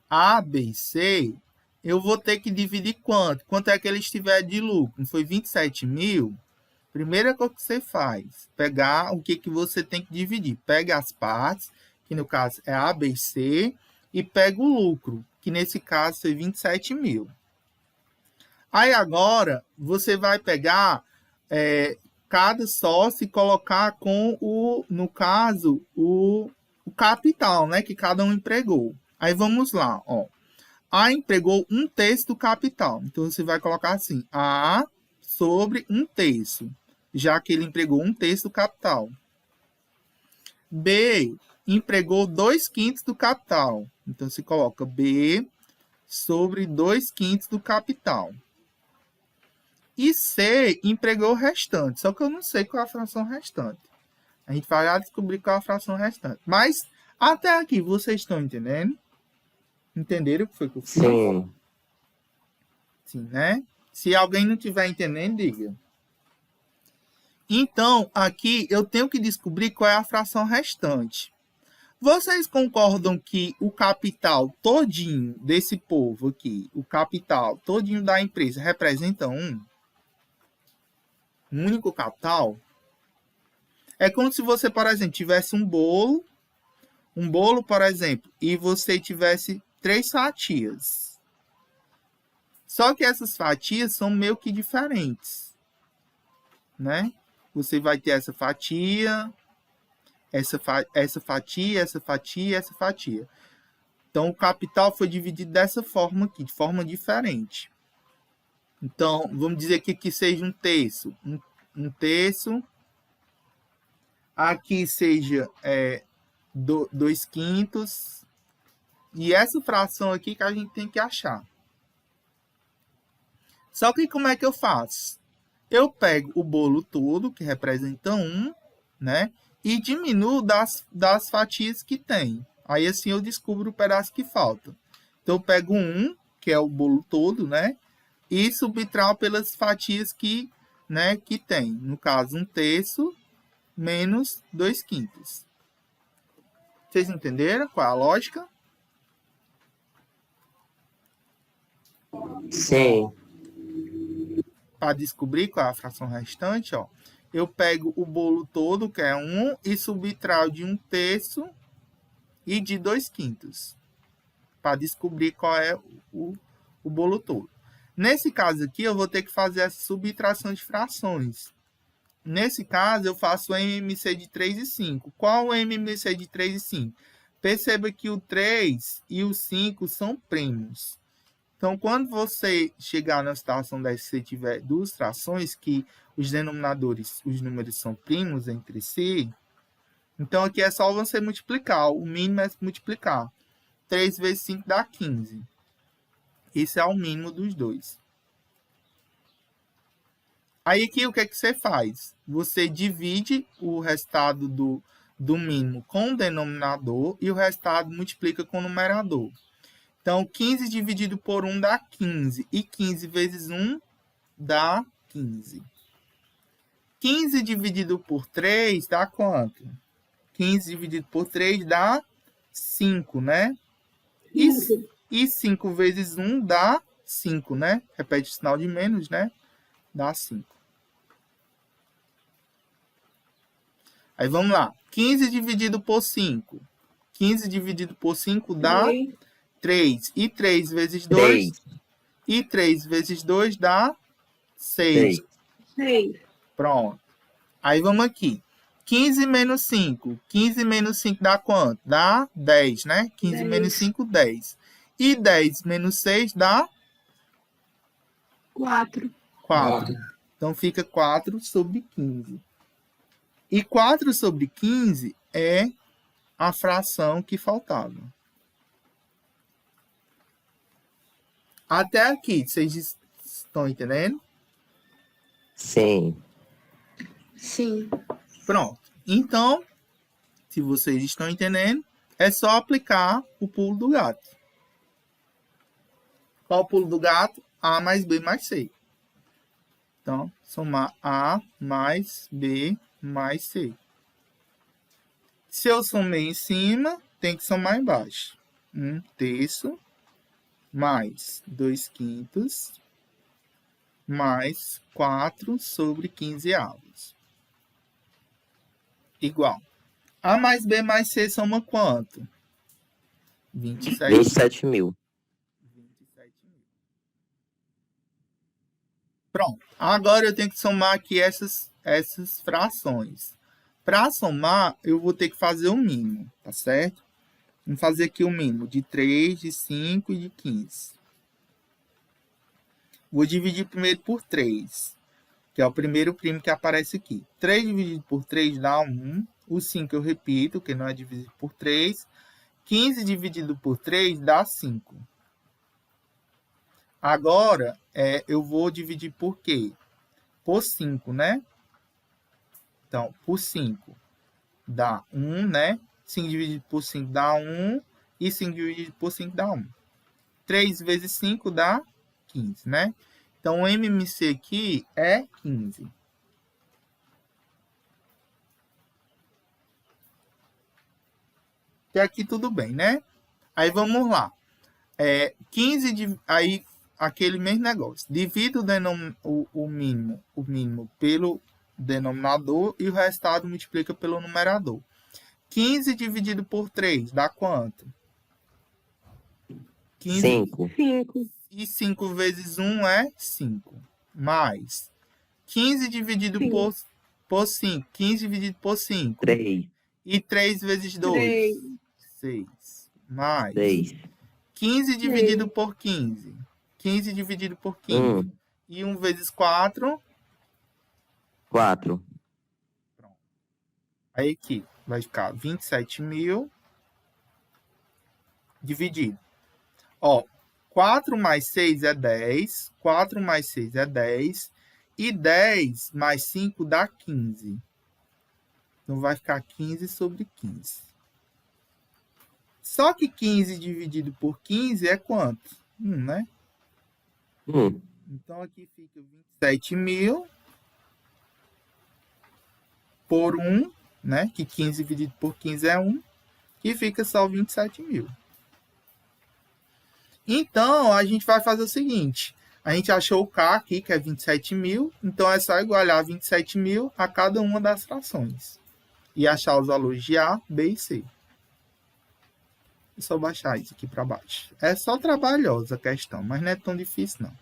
A, B e C, eu vou ter que dividir quanto? Quanto é que eles tiveram de lucro? Não foi 27 mil? Primeira coisa que você faz, pegar o que você tem que dividir. Pega as partes, que no caso é A, B e C, e pega o lucro, que nesse caso foi 27 mil. Aí agora, você vai pegar cada sócio e colocar com no caso, o capital, né? Que cada um empregou. Aí vamos lá, ó. A empregou 1/3 do capital. Então, você vai colocar assim, A sobre 1/3, já que ele empregou 1/3 do capital. B empregou 2/5 do capital. Então, você coloca B sobre 2/5 do capital. E C empregou o restante, só que eu não sei qual é a fração restante. A gente vai lá descobrir qual é a fração restante. Mas, até aqui, vocês estão entendendo? Entenderam o que foi que eu fiz? Sim. Sim, né? Se alguém não estiver entendendo, diga. Então, aqui eu tenho que descobrir qual é a fração restante. Vocês concordam que o capital todinho desse povo aqui, o capital todinho da empresa, representa um único capital? É como se você, por exemplo, tivesse um bolo, por exemplo, e você tivesse 3 fatias. Só que essas fatias são meio que diferentes, né? Você vai ter essa fatia, essa fatia, essa fatia, essa fatia. Então, o capital foi dividido dessa forma aqui, de forma diferente. Então, vamos dizer que seja 1/3. 1/3. Aqui seja 2/5. E essa fração aqui que a gente tem que achar. Só que como é que eu faço? Eu pego o bolo todo, que representa 1, né? E diminuo das fatias que tem. Aí assim eu descubro o pedaço que falta. Então eu pego 1, que é o bolo todo, né? E subtraio pelas fatias que tem. No caso, 1/3 menos 2/5. Vocês entenderam qual é a lógica? Sim. Para descobrir qual é a fração restante, ó, eu pego o bolo todo, que é 1, e subtraio de 1/3 e de 2/5. Para descobrir qual é o bolo todo. Nesse caso aqui, eu vou ter que fazer essa subtração de frações. Nesse caso, eu faço o MMC de 3 e 5. Qual o MMC de 3 e 5? Perceba que o 3 e o 5 são primos. Então, quando você chegar na situação dessa, se você tiver duas frações que os denominadores, os números são primos entre si, então aqui é só você multiplicar. O mínimo é multiplicar. 3 vezes 5 dá 15. Esse é o mínimo dos dois. Aí aqui o que é que você faz? Você divide o resultado do mínimo com o denominador e o resultado multiplica com o numerador. Então, 15 dividido por 1 dá 15. E 15 vezes 1 dá 15. 15 dividido por 3 dá quanto? 15 dividido por 3 dá 5, né? E 5 vezes 1 dá 5, né? Repete o sinal de menos, né? Dá 5. Aí vamos lá. 15 dividido por 5. 15 dividido por 5 dá 3. E 3 vezes 2? 3. E 3 vezes 2 dá 6. 6. Pronto. Aí vamos aqui. 15 menos 5. 15 menos 5 dá quanto? Dá 10, né? 15 10. menos 5, 10. E 10 menos 6 dá 4. 4. Então fica 4 sobre 15. E 4 sobre 15 é a fração que faltava. Até aqui, vocês estão entendendo? Sim. Sim. Pronto. Então, se vocês estão entendendo, é só aplicar o pulo do gato. Qual o pulo do gato? A mais B mais C. Então, somar A mais B mais C. Se eu somei em cima, tem que somar embaixo. 1/3 mais 2/5 mais 4/15. Igual. A mais B mais C soma quanto? 27. 27 mil. 27 mil. Pronto. Agora eu tenho que somar aqui essas frações. Para somar, eu vou ter que fazer o mínimo, tá certo? Vamos fazer aqui o mínimo de 3, de 5 e de 15. Vou dividir primeiro por 3, que é o primeiro primo que aparece aqui. 3 dividido por 3 dá 1. O 5 eu repito, que não é dividido por 3. 15 dividido por 3 dá 5. Agora, eu vou dividir por quê? Por 5, né? Então, por 5 dá 1, né? 5 dividido por 5 dá 1. E 5 dividido por 5 dá 1. 3 vezes 5 dá 15, né? Então, o MMC aqui é 15. Até aqui tudo bem, né? Aí vamos lá. 15, aí aquele mesmo negócio. Divide o mínimo pelo denominador e o resultado multiplica pelo numerador. 15 dividido por 3 dá quanto? 15. 5. 5. E 5 vezes 1 é 5. Mais 15 dividido por 5. 15 dividido por 5. 3. E 3 vezes 2? 3. 6. Mais 6. 15 dividido por 15. 15 dividido por 15. 1. E 1 vezes 4. 4. Aí aqui vai ficar 27 mil dividido. Ó, 4 mais 6 é 10. 4 mais 6 é 10. E 10 mais 5 dá 15. Então vai ficar 15 sobre 15. Só que 15 dividido por 15 é quanto? 1, né? 1. Então aqui fica 27 mil por 1, né? Que 15 dividido por 15 é 1. E fica só 27 mil. Então, a gente vai fazer o seguinte. A gente achou o K aqui, que é 27 mil. Então, é só igualar 27 mil a cada uma das frações. E achar os valores de A, B e C. É só baixar isso aqui para baixo. É só trabalhosa a questão, mas não é tão difícil, não.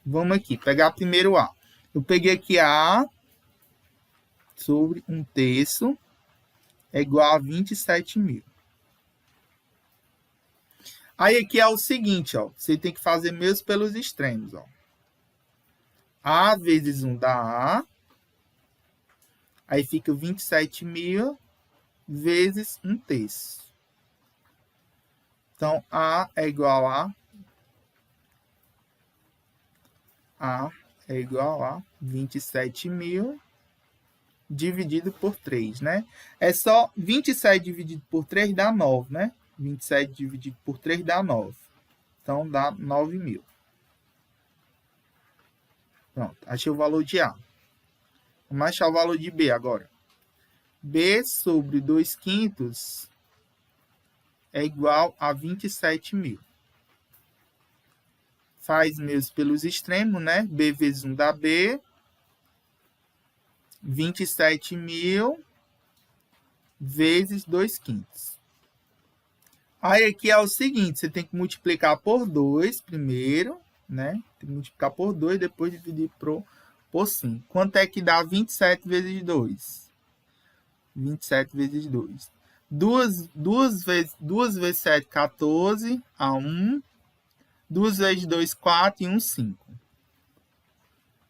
Vamos aqui, pegar primeiro A. Eu peguei aqui A sobre 1/3 é igual a 27 mil. Aí aqui é o seguinte, ó. Você tem que fazer mesmo pelos extremos, ó. A vezes 1 dá A. Aí fica 27 mil vezes 1/3. Então, A é igual a 27 mil dividido por 3, né? É só 27 dividido por 3 dá 9, né? 27 dividido por 3 dá 9. Então, dá 9 mil. Pronto, achei o valor de A. Vamos achar o valor de B agora. B sobre 2/5 é igual a 27 mil. Faz mesmo pelos extremos, né? B vezes 1 dá B. 27 mil vezes 2/5. Aí aqui é o seguinte, você tem que multiplicar por 2 primeiro, né? Tem que multiplicar por 2, depois dividir por 5. Quanto é que dá 27 vezes 2? 27 vezes 2. 2 vezes 7, 14, a 1. 2 vezes 2, 4 e 1, 5.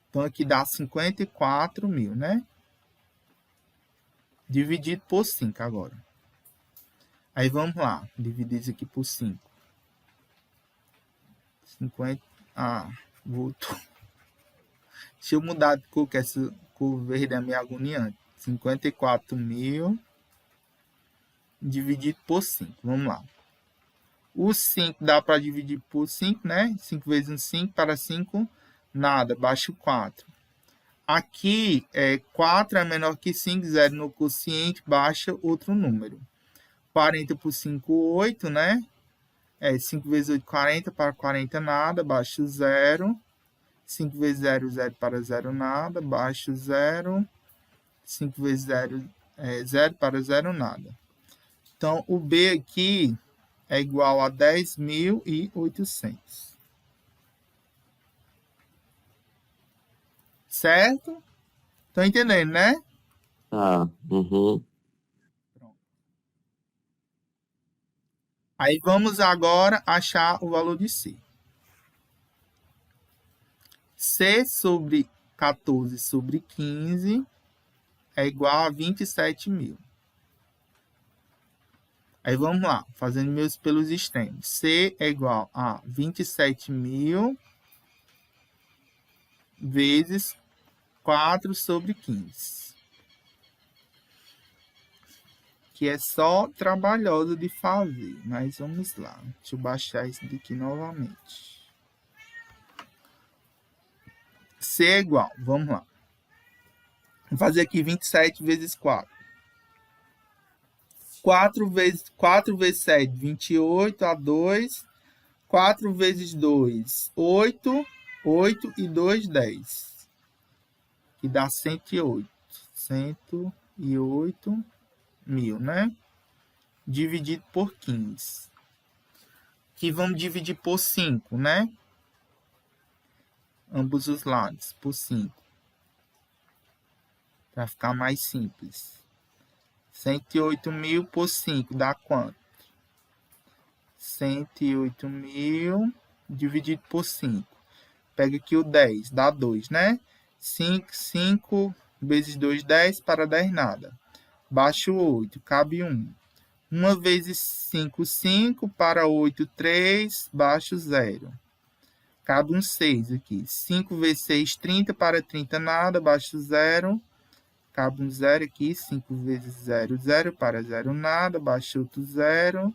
Então, aqui dá 54 mil, né? Dividido por 5 agora. Aí, vamos lá. Dividir isso aqui por 5. 50. Ah, voltou. Deixa eu mudar de cor, que essa cor verde é meio agoniante. 54.000 dividido por 5. Vamos lá. O 5 dá para dividir por 5, né? 5 vezes 1, 5. Para 5, nada. Baixa o 4. Aqui, 4 é menor que 5, 0 no quociente, baixa outro número. 40 por 5, 8, né? 5 vezes 8, 40. Para 40, nada. Baixa o 0. 5 vezes 0, 0 para 0, nada. Baixa o 0. 5 vezes 0, 0 para 0, nada. Então, o B aqui é igual a 10.800. Certo? Estão entendendo, né? Tá. Uhum. Aí vamos agora achar o valor de C. C sobre 14 sobre 15 é igual a 27.000. Aí vamos lá, fazendo meus pelos extremos. C é igual a 27.000 vezes 4 sobre 15. Que é só trabalhoso de fazer, mas vamos lá. Deixa eu baixar isso daqui novamente. C é igual, vamos lá. Vou fazer aqui 27 vezes 4. 4 vezes 7, 28, a 2. 4 vezes 2, 8. 8 e 2, 10. Que dá 108. 108.000, né? Dividido por 15. Que vamos dividir por 5, né? Ambos os lados, por 5. Para ficar mais simples. 108.000 por 5 dá quanto? 108.000 dividido por 5. Pega aqui o 10, dá 2, né? 5 vezes 2, 10, para 10 nada. Baixa o 8, cabe 1. 1 vezes 5, 5, para 8, 3, baixa o 0. Cabe um 6 aqui. 5 vezes 6, 30, para 30 nada, baixa o 0. Cabe um 0 aqui, 5 vezes 0, 0, para 0 nada, baixa outro 0.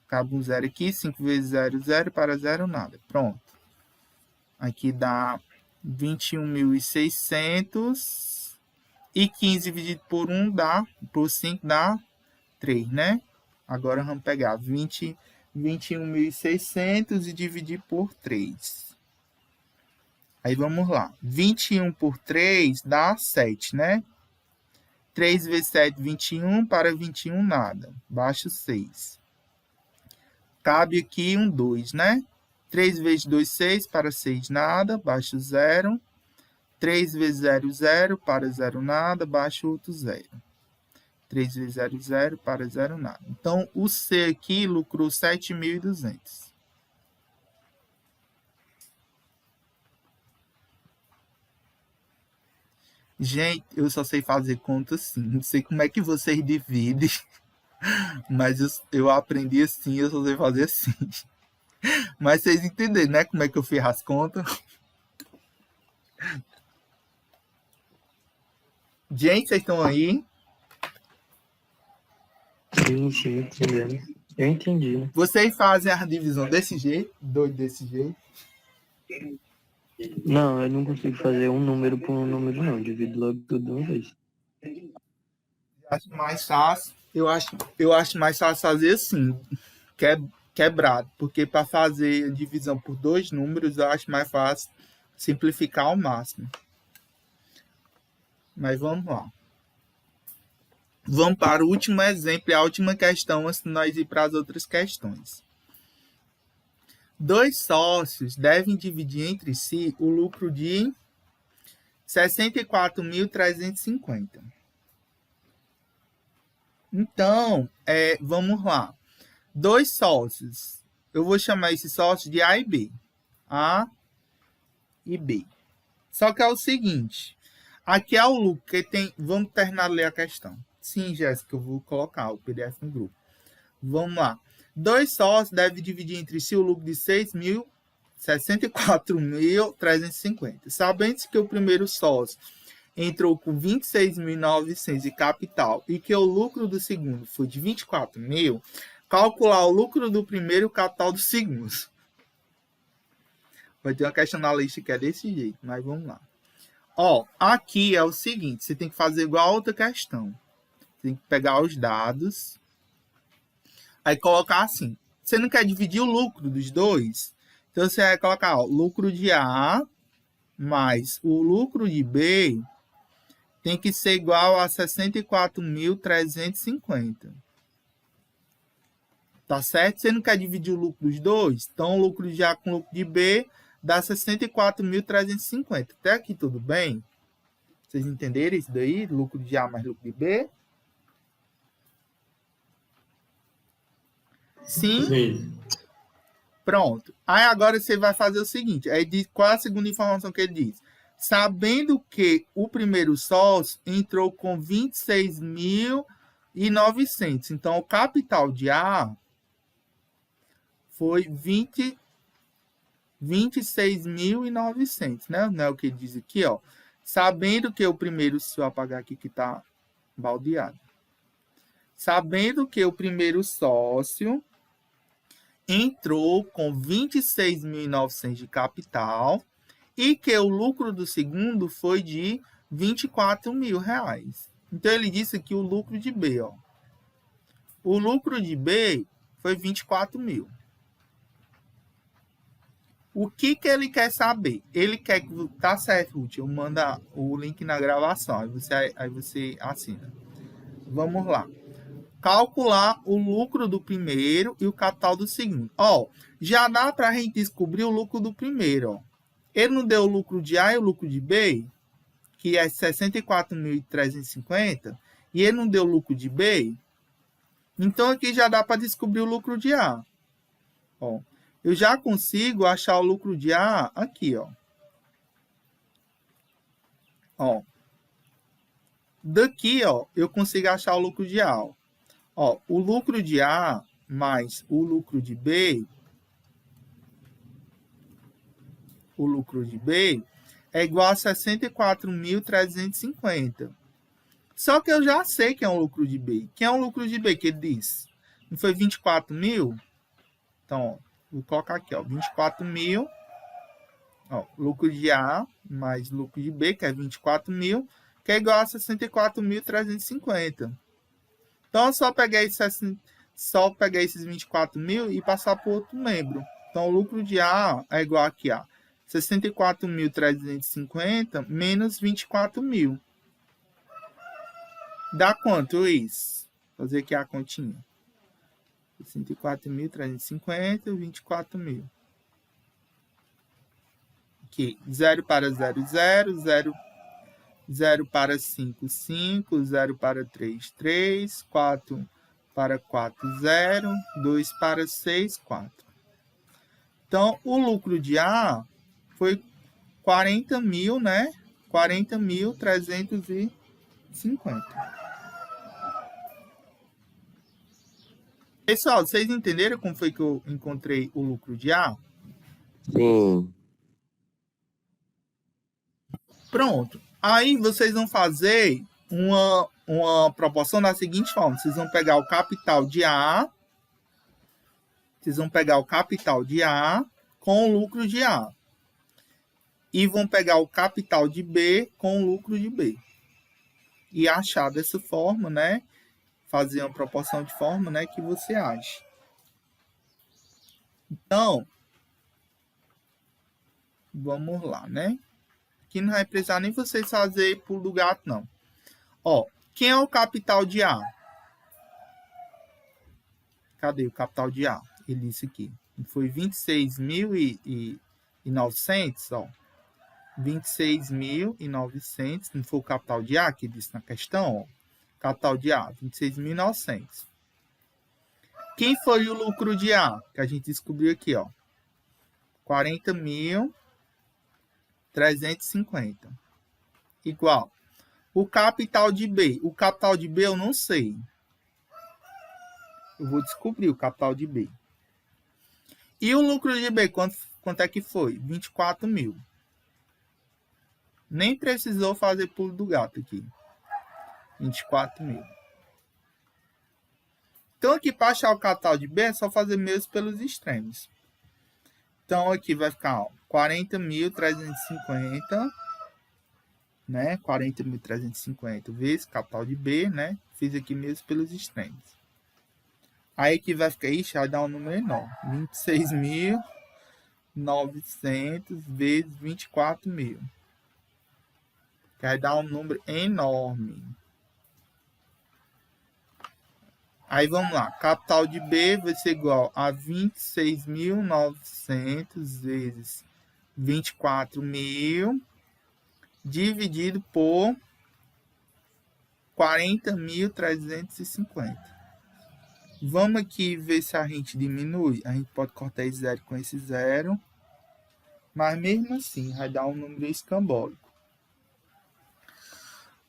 Cabe um 0 aqui, 5 vezes 0, 0, para 0 nada. Pronto. Aqui dá 21.600. E 15 dividido por 1 dá, por 5 dá 3, né? Agora vamos pegar 21.600 e dividir por 3. Aí vamos lá. 21 por 3 dá 7, né? 3 vezes 7, 21. Para 21, nada. Baixa 6. Cabe aqui um 2, né? 3 vezes 2, 6. Para 6, nada. Baixa 0. 3 vezes 0, 0. Para 0, nada. Baixa outro 0. 3 vezes 0, 0. Para 0, nada. Então, o C aqui lucrou 7.200. Gente, eu só sei fazer conta assim. Não sei como é que vocês dividem, mas eu aprendi assim, eu só sei fazer assim. Mas vocês entenderam, né? Como é que eu fiz as contas? Gente, vocês estão aí? Sim, entendendo. Eu entendi, né? Vocês fazem a divisão desse jeito? Doido desse jeito? Não, eu não consigo fazer um número por um número, não. Eu divido logo tudo de uma vez. Acho mais fácil. Eu acho mais fácil fazer assim, quebrado. Porque para fazer a divisão por 2 números, eu acho mais fácil simplificar ao máximo. Mas vamos lá. Vamos para o último exemplo e a última questão antes de nós ir para as outras questões. 2 sócios devem dividir entre si o lucro de 64.350. Então, vamos lá. 2 sócios. Eu vou chamar esse sócio de A e B. A e B. Só que é o seguinte. Aqui é o lucro que tem... Vamos terminar de ler a questão. Sim, Jéssica, eu vou colocar o PDF no grupo. Vamos lá. 2 sócios devem dividir entre si o lucro de 64.350. Sabendo que o primeiro sócio entrou com 26.900 de capital e que o lucro do segundo foi de 24 mil, calcular o lucro do primeiro e o capital do segundo. Vai ter uma questão na lista que é desse jeito, mas vamos lá. Ó, aqui é o seguinte, você tem que fazer igual a outra questão. Você tem que pegar os dados, aí colocar assim. Você não quer dividir o lucro dos dois? Então, você vai colocar, ó, lucro de A mais o lucro de B tem que ser igual a 64.350. Tá certo? Você não quer dividir o lucro dos dois? Então, o lucro de A com o lucro de B dá 64.350. Até aqui tudo bem? Vocês entenderam isso daí? Lucro de A mais lucro de B? Sim? Sim. Pronto. Aí agora você vai fazer o seguinte. Aí diz, qual é a segunda informação que ele diz? Sabendo que o primeiro sócio entrou com 26.900. Então, o capital de A foi 26.900, né? Não é o que ele diz aqui, ó. Sabendo que o primeiro, se eu apagar aqui que está baldeado. Sabendo que o primeiro sócio entrou com 26.900 de capital e que o lucro do segundo foi de 24 mil reais. Então, ele disse aqui o lucro de B, ó. O lucro de B foi 24 mil. O que ele quer saber? Ele quer que... Tá certo, Ruth, eu mando o link na gravação, aí você assina. Vamos lá. Calcular o lucro do primeiro e o capital do segundo. Ó, já dá para a gente descobrir o lucro do primeiro, ó. Ele não deu o lucro de A e o lucro de B, que é 64.350, e ele não deu o lucro de B. Então, aqui já dá para descobrir o lucro de A. Ó, eu já consigo achar o lucro de A aqui, ó. Ó. Daqui, ó, eu consigo achar o lucro de A, ó. Ó, o lucro de A mais o lucro de B, é igual a 64.350. Só que eu já sei que é um lucro de B. Quem é o lucro de B que ele diz? Não foi 24 mil? Então, ó, vou colocar aqui, ó, 24 mil. Ó, lucro de A mais lucro de B, que é 24 mil, que é igual a 64.350. Então, eu só peguei esses 24 mil e passar para o outro membro. Então, o lucro de A é igual aqui a 64.350 menos 24 mil. Dá quanto isso? Vou fazer aqui a continha. 64.350, 24 mil. Aqui, 0 para 0, 0, 0 para 5, 5, 0 para 3, 3, 4 para 4, 0, 2 para 6, 4. Então, o lucro de A foi 40 mil, né? 40.350. Pessoal, vocês entenderam como foi que eu encontrei o lucro de A? Sim. Pronto. Aí vocês vão fazer uma proporção da seguinte forma. Vocês vão pegar o capital de A. Vocês vão pegar o capital de A com o lucro de A. E vão pegar o capital de B com o lucro de B. E achar dessa forma, né? Fazer uma proporção de forma, né, que você acha. Então, vamos lá, né? Aqui não vai precisar nem vocês fazer pulo do gato, não. Ó, quem é o capital de A? Cadê o capital de A? Ele disse aqui. Foi 26.900, ó. 26.900, não foi o capital de A que disse na questão, ó. Capital de A, 26.900. Quem foi o lucro de A? Que a gente descobriu aqui, ó. 40.350. Igual. O capital de B. O capital de B eu não sei. Eu vou descobrir o capital de B. E o lucro de B, quanto quanto é que foi? 24 mil. Nem precisou fazer pulo do gato aqui. 24 mil. Então, aqui, para achar o capital de B, é só fazer meios pelos extremos. Então, aqui vai ficar 40.350, né? 40.350 vezes capital de B, né? Fiz aqui meios pelos extremos. Aí aqui vai ficar, ixi, vai dar um número enorme. 26.900 vezes 24 mil. Que vai dar um número enorme. Aí vamos lá, capital de B vai ser igual a 26.900 vezes 24 mil dividido por 40.350. Vamos aqui ver se a gente diminui. A gente pode cortar esse zero com esse zero, mas mesmo assim vai dar um número escambólico.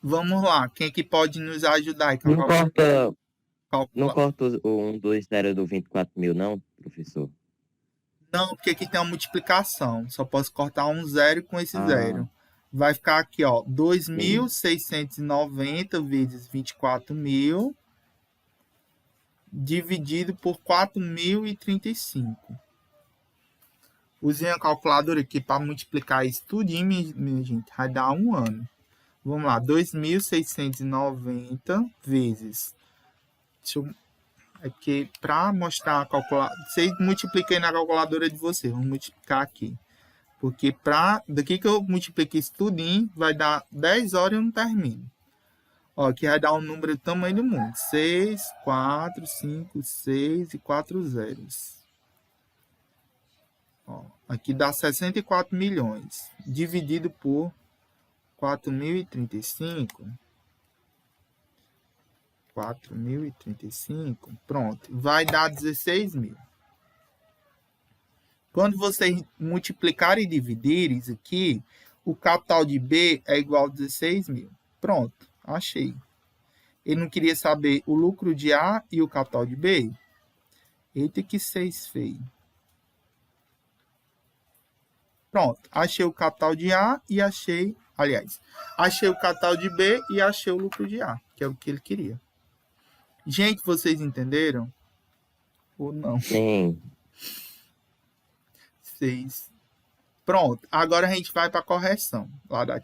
Vamos lá, quem é que pode nos ajudar? Não corta o 1, 2, 0 do 24 mil, não, professor? Não, porque aqui tem uma multiplicação. Só posso cortar um zero com esse zero. Vai ficar aqui, ó, 2.690 vezes 24 mil dividido por 4.035. Usei a calculadora aqui para multiplicar isso tudinho, minha gente. Vai dar um ano. Vamos lá, 2.690 vezes... É porque para mostrar a calculadora... Vocês multipliquem na calculadora de vocês. Vamos multiplicar aqui. Porque daqui que eu multipliquei isso tudinho, vai dar 10 horas e eu não termino. Ó, aqui vai dar um número do tamanho do mundo. 6, 4, 5, 6 e 4 zeros. Ó, aqui dá 64 milhões. Dividido por 4.035. 4.035. Pronto. Vai dar 16 mil. Quando vocês multiplicarem e dividirem isso aqui, o capital de B é igual a 16 mil. Pronto, achei. Ele não queria saber o lucro de A e o capital de B? Eita, que 6 feio. Pronto, achei o capital de A e achei... Aliás, achei o capital de B e achei o lucro de A, que é o que ele queria. Gente, vocês entenderam? Ou não? Sim. 6. Pronto, agora a gente vai para a correção lá da